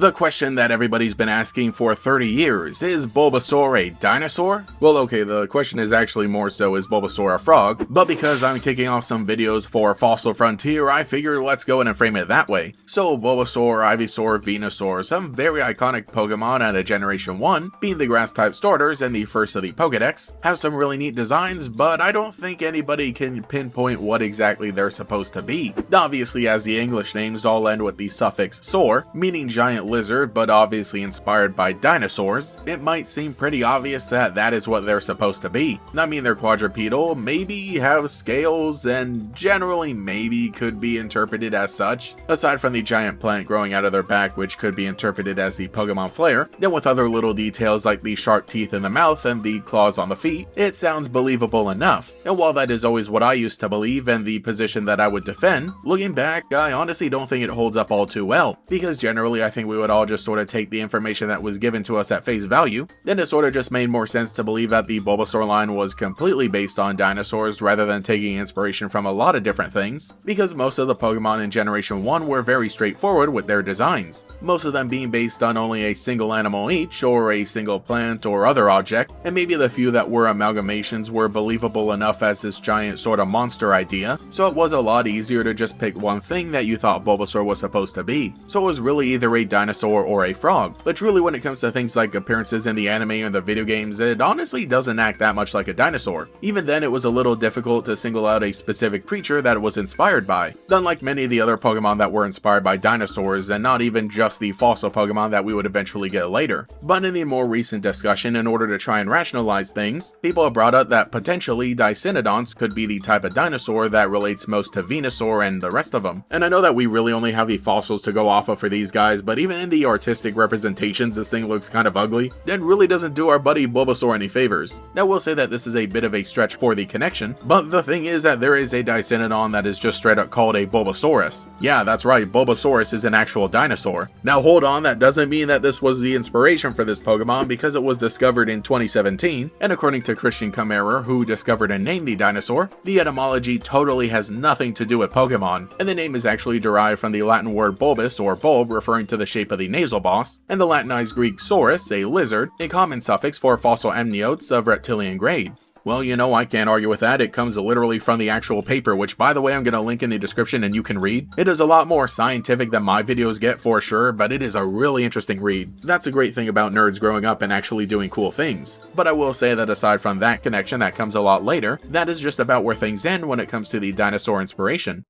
The question that everybody's been asking for 30 years, is Bulbasaur a dinosaur? Well, okay, the question is actually more so, is Bulbasaur a frog? But because I'm kicking off some videos for Fossil Frontier, I figured let's go in and frame it that way. So Bulbasaur, Ivysaur, Venusaur, some very iconic Pokemon out of Generation 1, being the grass-type starters and the first of the Pokédex, have some really neat designs, but I don't think anybody can pinpoint what exactly they're supposed to be. Obviously, as the English names all end with the suffix "saur", meaning giant lizard, but obviously inspired by dinosaurs, it might seem pretty obvious that that is what they're supposed to be. I mean, they're quadrupedal, maybe have scales, and generally maybe could be interpreted as such, aside from the giant plant growing out of their back, which could be interpreted as the Pokemon flare. Then with other little details like the sharp teeth in the mouth and the claws on the feet, it sounds believable enough. And while that is always what I used to believe and the position that I would defend, looking back, I honestly don't think it holds up all too well, because generally I think we would all just sort of take the information that was given to us at face value. Then it sort of just made more sense to believe that the Bulbasaur line was completely based on dinosaurs rather than taking inspiration from a lot of different things, because most of the Pokemon in Generation 1 were very straightforward with their designs, most of them being based on only a single animal each, or a single plant or other object, and maybe the few that were amalgamations were believable enough as this giant sort of monster idea, so it was a lot easier to just pick one thing that you thought Bulbasaur was supposed to be. So it was really either a dinosaur or a frog. But truly, when it comes to things like appearances in the anime and the video games, it honestly doesn't act that much like a dinosaur. Even then, it was a little difficult to single out a specific creature that it was inspired by, unlike many of the other Pokemon that were inspired by dinosaurs, and not even just the fossil Pokemon that we would eventually get later. But in the more recent discussion, in order to try and rationalize things, people have brought up that potentially Dicynodonts could be the type of dinosaur that relates most to Venusaur and the rest of them. And I know that we really only have the fossils to go off of for these guys, but even in the artistic representations, this thing looks kind of ugly, and really doesn't do our buddy Bulbasaur any favors. Now, we'll say that this is a bit of a stretch for the connection, but the thing is that there is a Dicynodon that is just straight up called a Bulbasaurus. Yeah, that's right, Bulbasaurus is an actual dinosaur. Now hold on, that doesn't mean that this was the inspiration for this Pokemon, because it was discovered in 2017, and according to Christian Kammerer, who discovered and named the dinosaur, the etymology totally has nothing to do with Pokemon, and the name is actually derived from the Latin word bulbus, or bulb, referring to the shape of the nasal boss, and the Latinized Greek saurus, a lizard, a common suffix for fossil amniotes of reptilian grade. Well, you know, I can't argue with that. It comes literally from the actual paper, which, by the way, I'm going to link in the description and you can read. It is a lot more scientific than my videos get for sure, but it is a really interesting read. That's a great thing about nerds growing up and actually doing cool things. But I will say that aside from that connection that comes a lot later, that is just about where things end when it comes to the dinosaur inspiration.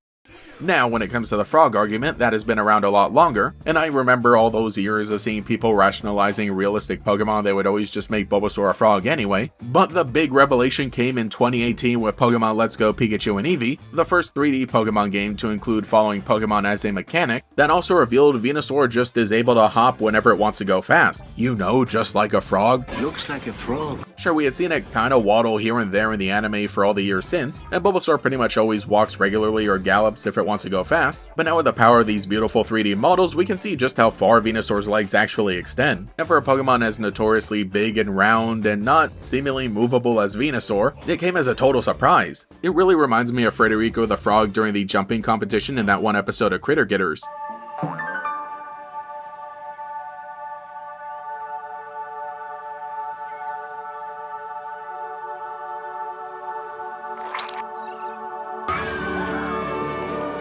Now, when it comes to the frog argument, that has been around a lot longer, and I remember all those years of seeing people rationalizing realistic Pokemon, they would always just make Bulbasaur a frog anyway. But the big revelation came in 2018 with Pokemon Let's Go Pikachu and Eevee, the first 3D Pokemon game to include following Pokemon as a mechanic, that also revealed Venusaur just is able to hop whenever it wants to go fast. You know, just like a frog. Looks like a frog. Sure, we had seen it kinda waddle here and there in the anime for all the years since, and Bulbasaur pretty much always walks regularly or gallops if it wants to go fast, but now with the power of these beautiful 3D models, we can see just how far Venusaur's legs actually extend. And for a Pokemon as notoriously big and round and not seemingly movable as Venusaur, it came as a total surprise. It really reminds me of Frederico the Frog during the jumping competition in that one episode of Critter Getters.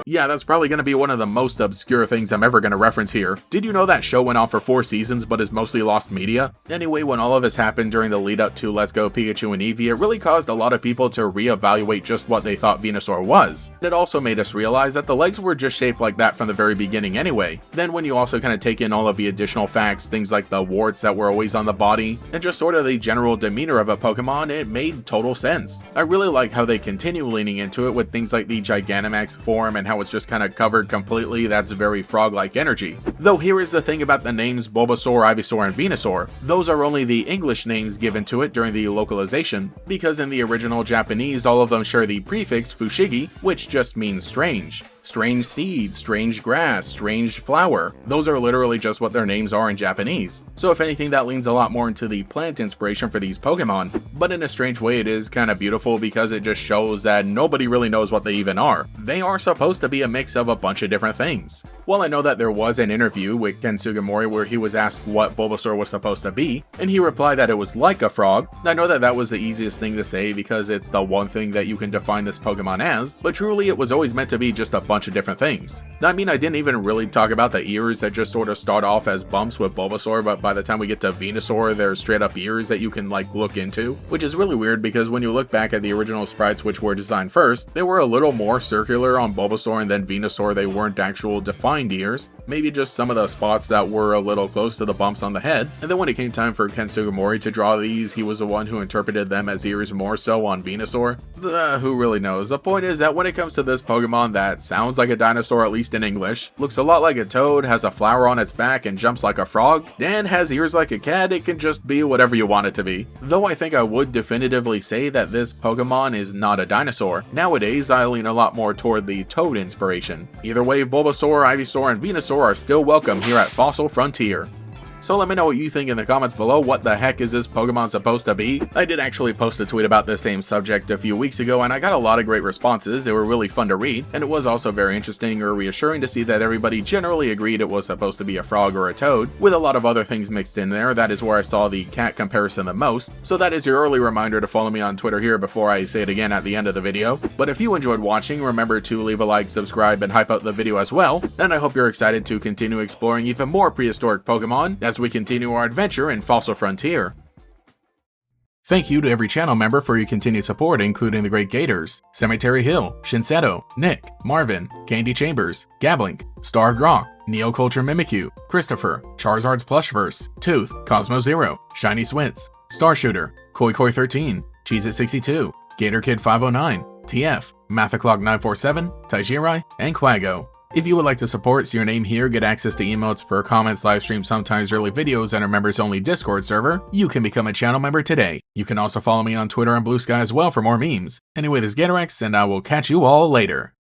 Yeah, that's probably going to be one of the most obscure things I'm ever going to reference here. Did you know that show went on for 4 seasons but is mostly lost media? Anyway, when all of this happened during the lead up to Let's Go Pikachu and Eevee, it really caused a lot of people to reevaluate just what they thought Venusaur was. It also made us realize that the legs were just shaped like that from the very beginning anyway. Then when you also kind of take in all of the additional facts, things like the warts that were always on the body, and just sort of the general demeanor of a Pokemon, it made total sense. I really like how they continue leaning into it with things like the Gigantamax form and how it's just kind of covered completely. That's very frog-like energy. Though here is the thing about the names Bulbasaur, Ivysaur, and Venusaur. Those are only the English names given to it during the localization, because in the original Japanese all of them share the prefix Fushigi, which just means strange. Strange seed, strange grass, strange flower. Those are literally just what their names are in Japanese. So if anything, that leans a lot more into the plant inspiration for these Pokemon. But in a strange way, it is kind of beautiful because it just shows that nobody really knows what they even are. They are supposed to be a mix of a bunch of different things. Well, I know that there was an interview with Ken Sugimori where he was asked what Bulbasaur was supposed to be, and he replied that it was like a frog. I know that that was the easiest thing to say because it's the one thing that you can define this Pokemon as, but truly it was always meant to be just a bunch of different things. I mean, I didn't even really talk about the ears that just sort of start off as bumps with Bulbasaur, but by the time we get to Venusaur, there's straight up ears that you can like look into, which is really weird because when you look back at the original sprites which were designed first, they were a little more circular on Bulbasaur, and then Venusaur they weren't actual defined ears, maybe just some of the spots that were a little close to the bumps on the head. And then when it came time for Ken Sugimori to draw these, he was the one who interpreted them as ears more so on Venusaur. Who really knows? The point is that when it comes to this Pokemon that sounds like a dinosaur, at least in English, looks a lot like a toad, has a flower on its back and jumps like a frog, and has ears like a cat, it can just be whatever you want it to be. Though I think I would definitively say that this Pokemon is not a dinosaur. Nowadays, I lean a lot more toward the toad inspiration. Either way, Bulbasaur, Ivysaur, and Venusaur are still welcome here at Fossil Frontier. So let me know what you think in the comments below. What the heck is this Pokemon supposed to be? I did actually post a tweet about this same subject a few weeks ago, and I got a lot of great responses. They were really fun to read, and it was also very interesting or reassuring to see that everybody generally agreed it was supposed to be a frog or a toad, with a lot of other things mixed in there. That is where I saw the cat comparison the most, so that is your early reminder to follow me on Twitter here before I say it again at the end of the video. But if you enjoyed watching, remember to leave a like, subscribe, and hype out the video as well, and I hope you're excited to continue exploring even more prehistoric Pokemon as we continue our adventure in Fossil Frontier. Thank you to every channel member for your continued support, including the Great Gators, Cemetery Hill, Shinseto, Nick, Marvin, Candy Chambers, Gablink, Starved Rock, Neoculture Mimikyu, Christopher, Charizard's Plushverse, Tooth, Cosmo Zero, Shiny Swints, Starshooter, Koi Koi 13, Cheez-It 62, Gator Kid 509, TF, Mathaclock 947, Taijirai, and Quago. If you would like to support, see your name here, get access to emotes for comments, live streams, sometimes early videos, and our members-only Discord server, you can become a channel member today. You can also follow me on Twitter and Blue Sky as well for more memes. Anyway, this is Gatarax, and I will catch you all later.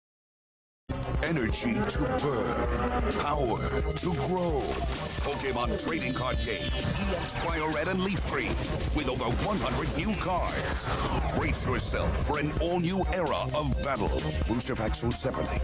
Energy to burn, power to grow. Pokemon Trading Card Game, EX Fire Red and Leaf Green, with over 100 new cards. Brace yourself for an all-new era of battle. Booster packs sold separately.